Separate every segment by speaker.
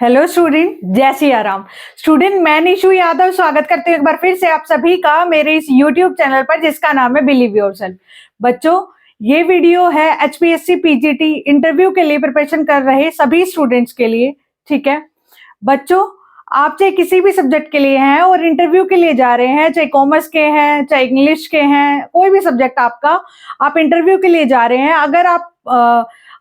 Speaker 1: Hello student, जय Siya Ram. Student, मैं निशु यादव स्वागत करती हूँ एक बार फिर से आप सभी का मेरे इस यूट्यूब चैनल पर जिसका नाम है बिलीव योरसेल्फ। बच्चों, ये वीडियो है एचपीएससी पीजीटी इंटरव्यू के लिए प्रिपरेशन कर रहे सभी स्टूडेंट्स के लिए। ठीक है बच्चों, आप चाहे किसी भी सब्जेक्ट के लिए हैं और इंटरव्यू के लिए जा रहे हैं, चाहे कॉमर्स के हैं, चाहे इंग्लिश के हैं, कोई भी सब्जेक्ट आपका, आप इंटरव्यू के लिए जा रहे हैं, अगर आप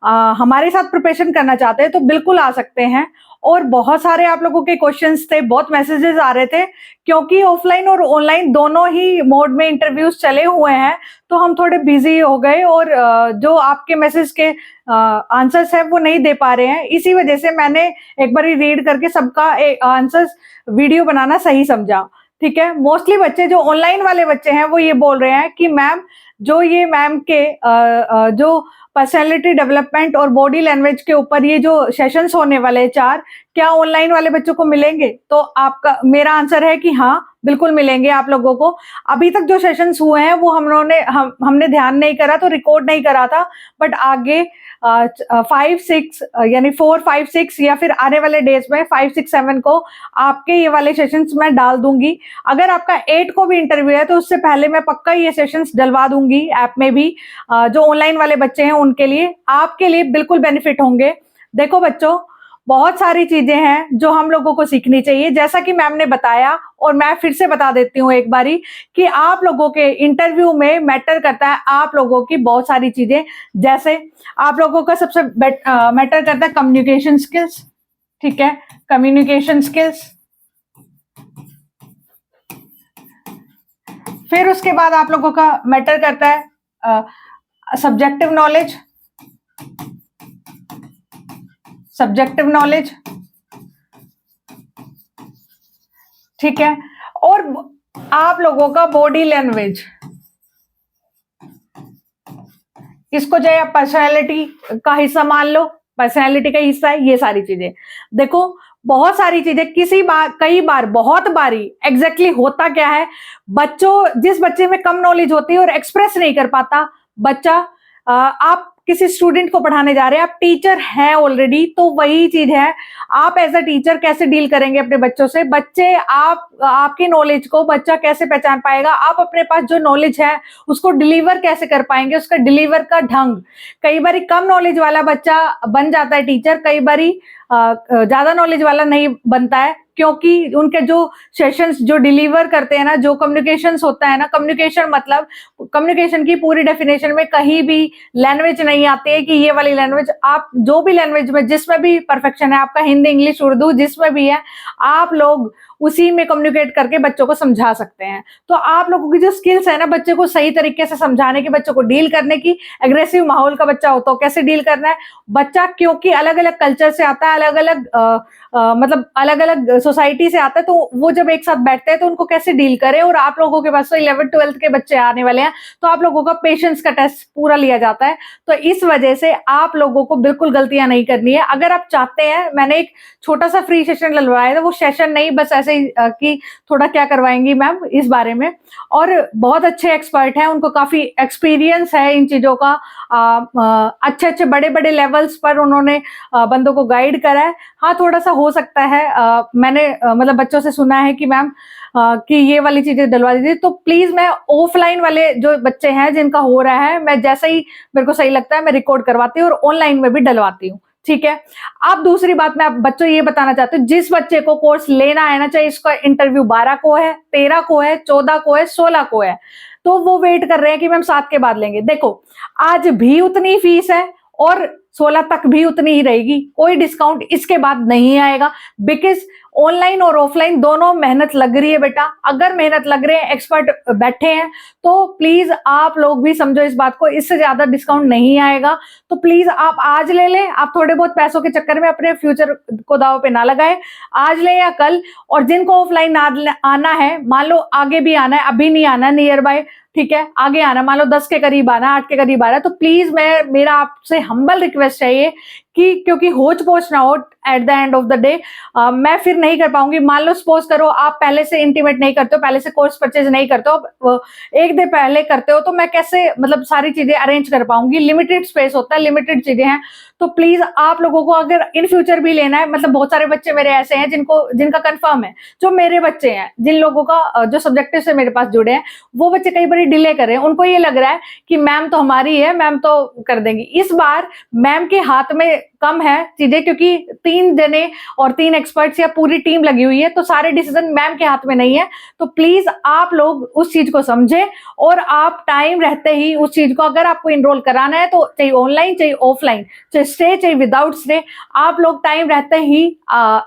Speaker 1: हमारे साथ प्रिपरेशन करना चाहते हैं तो बिल्कुल आ सकते हैं। और बहुत सारे आप लोगों के क्वेश्चंस थे, बहुत मैसेजेस आ रहे थे, क्योंकि ऑफलाइन और ऑनलाइन दोनों ही मोड में इंटरव्यूज चले हुए हैं, तो हम थोड़े बिजी हो गए और जो आपके मैसेज के आंसर्स है वो नहीं दे पा रहे हैं। इसी वजह से मैंने एक बार रीड करके सबका आंसर्स वीडियो बनाना सही समझा। ठीक है, मोस्टली बच्चे जो ऑनलाइन वाले बच्चे हैं वो ये बोल रहे हैं कि मैम, जो ये मैम के जो पर्सनैलिटी डेवलपमेंट और बॉडी लैंग्वेज के ऊपर ये जो सेशंस होने वाले हैं 4, क्या ऑनलाइन वाले बच्चों को मिलेंगे? तो आपका मेरा आंसर है कि हाँ, बिल्कुल मिलेंगे आप लोगों को। अभी तक जो सेशंस हुए हैं वो हमने ध्यान नहीं करा, तो रिकॉर्ड नहीं करा था, बट आगे 5, 6 यानी 4, 5, 6 या फिर आने वाले डेज में 5, 6, 7 को आपके ये वाले सेशंस मैं डाल दूंगी। अगर आपका 8 को भी इंटरव्यू है तो उससे पहले मैं पक्का ये सेशंस डलवा दूंगी ऐप में भी। जो ऑनलाइन वाले बच्चे हैं उनके लिए, आपके लिए बिल्कुल बेनिफिट होंगे। देखो बच्चों, बहुत सारी चीजें हैं जो हम लोगों को सीखनी चाहिए, जैसा कि मैम ने बताया, और मैं फिर से बता देती हूँ एक बारी कि आप लोगों के इंटरव्यू में मैटर करता है आप लोगों की बहुत सारी चीजें। जैसे आप लोगों का सबसे मैटर करता है कम्युनिकेशन स्किल्स। ठीक है, कम्युनिकेशन स्किल्स। फिर उसके बाद आप लोगों का मैटर करता है सब्जेक्टिव नॉलेज। सब्जेक्टिव नॉलेज, ठीक है, और आप लोगों का बॉडी लैंग्वेज। इसको चाहे आप पर्सनैलिटी का हिस्सा मान लो, पर्सनैलिटी का हिस्सा है ये सारी चीजें। देखो, बहुत सारी चीजें कई बार बहुत बारी एग्जैक्टली होता क्या है, जिस बच्चे में कम नॉलेज होती है और एक्सप्रेस नहीं कर पाता बच्चा, आप किसी स्टूडेंट को पढ़ाने जा रहे हैं, आप टीचर हैं ऑलरेडी, तो वही चीज है, आप एज अ टीचर कैसे डील करेंगे अपने बच्चों से? आपकी नॉलेज को बच्चा कैसे पहचान पाएगा? आप अपने पास जो नॉलेज है उसको डिलीवर कैसे कर पाएंगे? उसका डिलीवर का ढंग, कई बार कम नॉलेज वाला बच्चा बन जाता है टीचर, कई बार ज्यादा नॉलेज वाला नहीं बनता है, क्योंकि उनके जो सेशंस जो डिलीवर करते हैं ना, जो कम्युनिकेशंस होता है ना, कम्युनिकेशन मतलब कम्युनिकेशन की पूरी डेफिनेशन में कहीं भी लैंग्वेज नहीं आती है कि ये वाली लैंग्वेज, आप जो भी लैंग्वेज में जिसमें भी परफेक्शन है आपका, हिंदी, इंग्लिश, उर्दू, जिसमें भी है, आप लोग उसी में कम्युनिकेट करके बच्चों को समझा सकते हैं। तो आप लोगों की जो स्किल्स है ना, बच्चे को सही तरीके से समझाने की, बच्चों को डील करने की, एग्रेसिव माहौल का बच्चा हो तो कैसे डील करना है, बच्चा क्योंकि अलग अलग कल्चर से आता है, अलग अलग मतलब अलग अलग सोसाइटी से आता है, तो वो जब एक साथ बैठते हैं तो उनको कैसे डील करें। और आप लोगों के पास तो 11th 12th के बच्चे आने वाले हैं, तो आप लोगों का पेशेंस का टेस्ट पूरा लिया जाता है, तो इस वजह से आप लोगों को बिल्कुल गलतियां नहीं करनी है। अगर आप चाहते हैं, मैंने एक छोटा सा फ्री सेशन डलवाया था, वो सेशन नहीं, बस ऐसे ही कि थोड़ा क्या करवाएंगी मैम इस बारे में, और बहुत अच्छे एक्सपर्ट हैं, उनको काफी एक्सपीरियंस है इन चीजों का, अच्छे अच्छे बड़े बड़े लेवल्स पर उन्होंने बंदों को गाइड करा है। हाँ, थोड़ा सा हो सकता है, मैंने मतलब बच्चों से सुना है कि मैम कि ये वाली चीजें डलवा दीजिए, तो प्लीज मैं ऑफलाइन वाले जो बच्चे हैं जिनका हो रहा है, मैं जैसे ही मेरे को सही लगता है मैं रिकॉर्ड करवाती हूँ और ऑनलाइन में भी डलवाती हूँ। ठीक है, अब दूसरी बात मैं आप बच्चों ये बताना चाहती हूँ, जिस बच्चे को कोर्स लेना है ना, चाहे इसका इंटरव्यू 12 को है, 13 को है, 14 को है, 16 को है, तो वो वेट कर रहे हैं कि मैम 7 के बाद लेंगे। देखो, आज भी उतनी फीस है और 16 तक भी उतनी ही रहेगी, कोई डिस्काउंट इसके बाद नहीं आएगा, बिकॉज ऑनलाइन और ऑफलाइन दोनों मेहनत लग रही है बेटा। अगर मेहनत लग रहे हैं, एक्सपर्ट बैठे हैं, तो प्लीज आप लोग भी समझो इस बात को, इससे ज्यादा डिस्काउंट नहीं आएगा। तो प्लीज आप आज ले लें, आप थोड़े बहुत पैसों के चक्कर में अपने फ्यूचर को दाव पे ना लगाएं, आज ले या कल। और जिनको ऑफलाइन आना है, मान लो आगे भी आना है, अभी नहीं आना नियर बाय, ठीक है, आगे आना, मान लो 10 के करीब आना, 8 के करीब आना, तो प्लीज मेरा आपसे हम्बल रिक्वेस्ट चाहिए कि क्योंकि होच पोच ना हो at the end of the day, मैं फिर नहीं कर पाऊंगी। मान लो सपोज करो आप पहले से इंटीमेट नहीं करते हो, पहले से कोर्स परचेज नहीं करते हो, एक दिन पहले करते हो, तो मैं कैसे मतलब सारी चीजें अरेंज कर पाऊंगी। लिमिटेड स्पेस होता है, लिमिटेड चीजें हैं। तो प्लीज आप लोगों को अगर इन फ्यूचर भी लेना है, मतलब बहुत सारे बच्चे मेरे ऐसे हैं जिनका कंफर्म है, जो मेरे बच्चे हैं, जिन लोगों का जो सब्जेक्टिव से मेरे पास जुड़े हैं, वो बच्चे कई बार डिले कर रहे हैं। उनको ये लग रहा है कि मैम तो हमारी है, मैम तो कर देंगी। इस बार मैम के हाथ में कम है चीजें, क्योंकि 3 जने और 3 एक्सपर्ट्स या पूरी टीम लगी हुई है, तो सारे डिसीजन मैम के हाथ में नहीं है। तो प्लीज आप लोग उस चीज को समझें और आप टाइम रहते ही उस चीज को, अगर आपको इनरोल कराना है तो चाहे ऑनलाइन चाहे ऑफलाइन, चाहे स्टे चाहे विदाउट स्टे, आप लोग टाइम रहते ही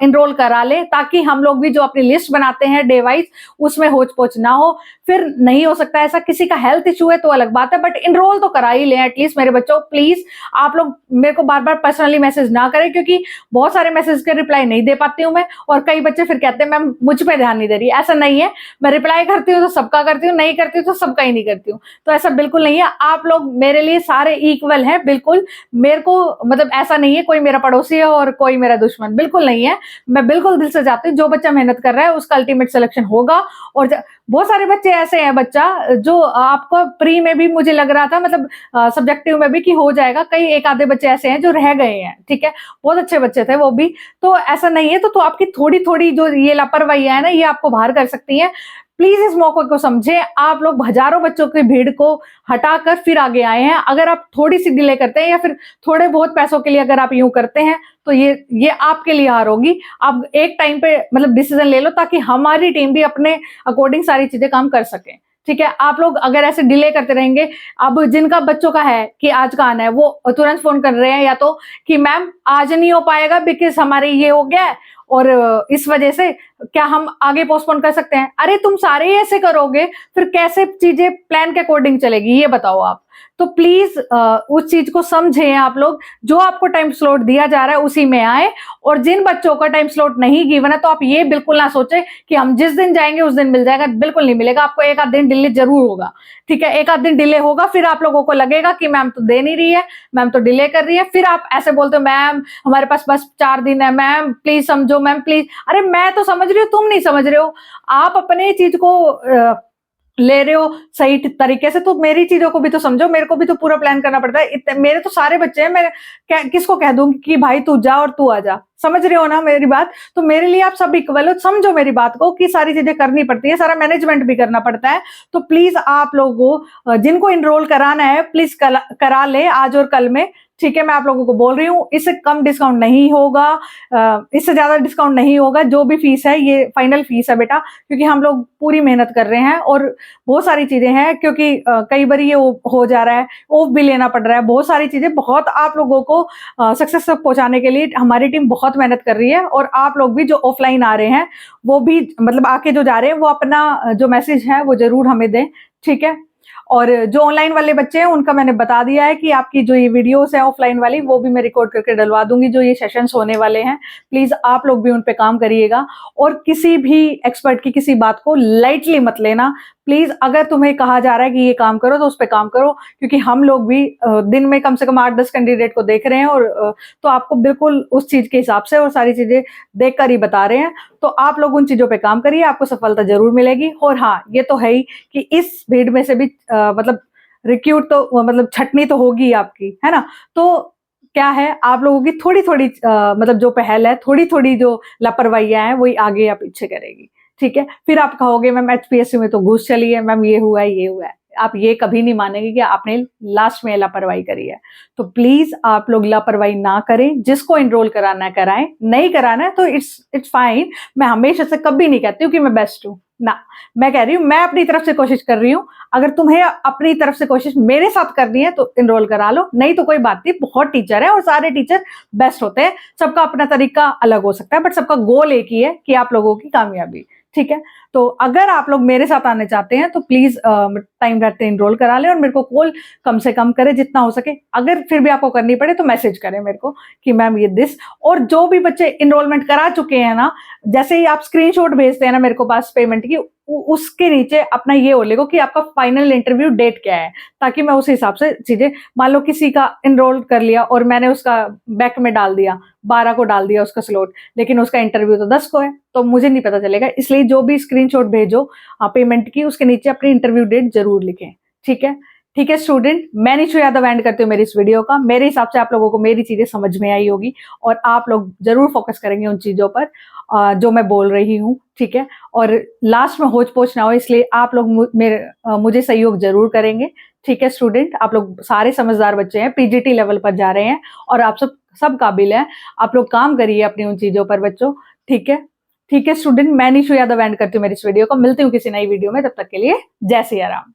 Speaker 1: इनरोल करा ले, ताकि हम लोग भी जो अपनी लिस्ट बनाते हैं डे वाइज उसमें होच पोच ना हो। फिर नहीं हो सकता ऐसा, किसी का हेल्थ इशू है तो अलग बात है, बट इनरोल तो करा ही लें एटलीस्ट मेरे बच्चों। प्लीज आप लोग मेरे को बार बार पर्सनली मैसेज ना करें, क्योंकि बहुत सारे मैसेज के रिप्लाई नहीं दे पाती हूँ मैं, और कई बच्चे फिर कहते हैं मैम मुझ पे ध्यान नहीं दे रही। ऐसा नहीं है, मैं रिप्लाई करती हूँ तो सबका करती हूँ, नहीं करती हूँ तो सबका ही नहीं करती हूँ। तो ऐसा बिल्कुल नहीं है, आप लोग मेरे लिए सारे इक्वल हैं बिल्कुल। मेरे को मतलब ऐसा नहीं है कोई मेरा पड़ोसी है और कोई मेरा दुश्मन, बिल्कुल नहीं है। मैं बिल्कुल दिल से चाहती हूँ जो बच्चा मेहनत कर रहा है उसका अल्टीमेट सिलेक्शन होगा। और बहुत सारे बच्चे ऐसे हैं बच्चा जो आपको प्री में भी मुझे लग रहा था, मतलब सब्जेक्टिव में भी कि हो जाएगा, कई एक आधे बच्चे ऐसे हैं जो रह गए हैं, ठीक है, बहुत अच्छे बच्चे थे वो भी। तो ऐसा नहीं है, तो आपकी थोड़ी थोड़ी जो ये लापरवाही है ना, ये आपको बाहर कर सकती है। प्लीज इस मौके को समझे। आप लोग हजारों बच्चों की भीड़ को हटाकर फिर आगे आए हैं। अगर आप थोड़ी सी डिले करते हैं या फिर थोड़े बहुत पैसों के लिए अगर आप यूं करते हैं, तो ये आपके लिए हार होगी। आप एक टाइम पे मतलब डिसीजन ले लो, ताकि हमारी टीम भी अपने अकॉर्डिंग सारी चीजें काम कर सके, ठीक है। आप लोग अगर ऐसे डिले करते रहेंगे, अब जिनका बच्चों का है कि आज का आना है, वो तुरंत फोन कर रहे हैं या तो कि मैम आज नहीं हो पाएगा बिकॉज हमारे ये हो गया है और इस वजह से क्या हम आगे पोस्टपोन कर सकते हैं। अरे तुम सारे ही ऐसे करोगे फिर कैसे चीजें प्लान के अकॉर्डिंग चलेगी, ये बताओ आप। तो प्लीज उस चीज को समझें आप लोग। जो आपको टाइम स्लॉट दिया जा रहा है उसी में आए, और जिन बच्चों का टाइम स्लॉट नहीं गिवन है तो आप ये बिल्कुल ना सोचे कि हम जिस दिन जाएंगे उस दिन मिल जाएगा, बिल्कुल नहीं मिलेगा। आपको एक आध दिन डिले जरूर होगा, ठीक है, एक आध दिन डिले होगा। फिर आप लोगों को लगेगा कि मैम तो दे नहीं रही है, मैम तो डिले कर रही है। फिर आप ऐसे बोलते हो मैम हमारे पास बस 4 दिन है, मैम प्लीज समझो, मैम प्लीज। अरे मैं तो समझ रही हूँ, तुम नहीं समझ रहे हो। आप अपने चीज को ले रहे हो सही तरीके से, तो मेरी चीजों को भी तो समझो। मेरे को भी तो पूरा प्लान करना पड़ता है। मेरे तो सारे बच्चे हैं, मैं किसको कह दूंगी कि भाई तू जा और तू आ जा। समझ रहे हो ना मेरी बात? तो मेरे लिए आप सब इक्वल हो। समझो मेरी बात को कि सारी चीजें करनी पड़ती है, सारा मैनेजमेंट भी करना पड़ता है। तो प्लीज आप लोगों जिनको इनरोल कराना है प्लीज करा ले आज और कल में, ठीक है। मैं आप लोगों को बोल रही हूँ, इससे कम डिस्काउंट नहीं होगा, इससे ज्यादा डिस्काउंट नहीं होगा। जो भी फीस है ये फाइनल फीस है बेटा, क्योंकि हम लोग पूरी मेहनत कर रहे हैं और बहुत सारी चीजें हैं, क्योंकि कई बार ये हो जा रहा है, ऑफ भी लेना पड़ रहा है, बहुत सारी चीजें। बहुत आप लोगों को सक्सेस तक पहुंचाने के लिए हमारी टीम बहुत मेहनत कर रही है, और आप लोग भी जो ऑफलाइन आ रहे हैं वो भी मतलब आके जो जा रहे हैं वो अपना जो मैसेज है वो जरूर हमें दें, ठीक है। और जो ऑनलाइन वाले बच्चे हैं उनका मैंने बता दिया है कि आपकी जो ये वीडियोस है ऑफलाइन वाली वो भी मैं रिकॉर्ड करके डलवा दूंगी, जो ये सेशंस होने वाले हैं। प्लीज आप लोग भी उन पे काम करिएगा, और किसी भी एक्सपर्ट की किसी बात को लाइटली मत लेना प्लीज। अगर तुम्हें कहा जा रहा है कि ये काम करो तो उस पर काम करो, क्योंकि हम लोग भी दिन में कम से कम 8-10 कैंडिडेट को देख रहे हैं, और तो आपको बिल्कुल उस चीज के हिसाब से और सारी चीजें देखकर ही बता रहे हैं। तो आप लोग उन चीजों पे काम करिए, आपको सफलता जरूर मिलेगी। और हाँ, ये तो है ही कि इस भीड़ में से भी मतलब रिक्रूट तो मतलब छटनी तो होगी आपकी, है ना। तो क्या है, आप लोगों की थोड़ी थोड़ी मतलब जो पहल है, थोड़ी थोड़ी जो लापरवाहियां हैं वही आगे या पीछे करेगी, ठीक है। फिर आप कहोगे मैम एचपीएससी में तो घुस चली है, मैम ये हुआ है ये हुआ है। आप ये कभी नहीं मानेंगे कि आपने लास्ट में लापरवाही करी है। तो प्लीज आप लोग लापरवाही ना करें। जिसको इनरोल कराना है कराएं, नहीं कराना है तो इट्स फाइन। मैं हमेशा से कभी नहीं कहती हूँ कि मैं बेस्ट हूँ ना, मैं कह रही हूँ मैं अपनी तरफ से कोशिश कर रही हूँ। अगर तुम्हें अपनी तरफ से कोशिश मेरे साथ करनी है तो इनरोल करा लो, नहीं तो कोई बात नहीं। बहुत टीचर है और सारे टीचर बेस्ट होते हैं, सबका अपना तरीका अलग हो सकता है, बट सबका गोल एक ही है कि आप लोगों की कामयाबी, ठीक है। तो अगर आप लोग मेरे साथ आने चाहते हैं तो प्लीज टाइम रहते इनरोल करा लें, और मेरे को कॉल कम से कम करें जितना हो सके। अगर फिर भी आपको करनी पड़े तो मैसेज करें मेरे को कि मैम ये दिस। और जो भी बच्चे इनरोलमेंट करा चुके हैं ना, जैसे ही आप स्क्रीनशॉट भेजते हैं ना मेरे को पास पेमेंट की, उसके नीचे अपना ये हो लेगो कि आपका फाइनल इंटरव्यू डेट क्या है, ताकि मैं उस हिसाब से चीजें, मान लो किसी का इनरोल कर लिया और मैंने उसका बैक में डाल दिया, 12 को डाल दिया उसका स्लॉट, लेकिन उसका इंटरव्यू तो 10 को है, तो मुझे नहीं पता चलेगा। इसलिए जो भी स्क्रीनशॉट भेजो पेमेंट की, उसके नीचे अपनी इंटरव्यू डेट जरूर लिखें। ठीक है, ठीक है स्टूडेंट, मैं निशु यादव एंड करती हूँ मेरी इस वीडियो का। मेरे हिसाब से आप लोगों को मेरी चीजें समझ में आई होगी और आप लोग जरूर फोकस करेंगे उन चीजों पर जो मैं बोल रही हूँ। ठीक है, और लास्ट में होच पोच ना हो, इसलिए आप लोग मुझे सहयोग जरूर करेंगे। ठीक है स्टूडेंट, आप लोग सारे समझदार बच्चे हैं, पीजीटी लेवल पर जा रहे हैं और आप सब काबिल हैं। आप लोग काम करिए अपनी उन चीजों पर बच्चों। ठीक है, ठीक है स्टूडेंट, मैं निशु यादव एंड करती हूँ मेरी इस वीडियो को। मिलती हूँ किसी नई वीडियो में, तब तक के लिए जय सिया राम।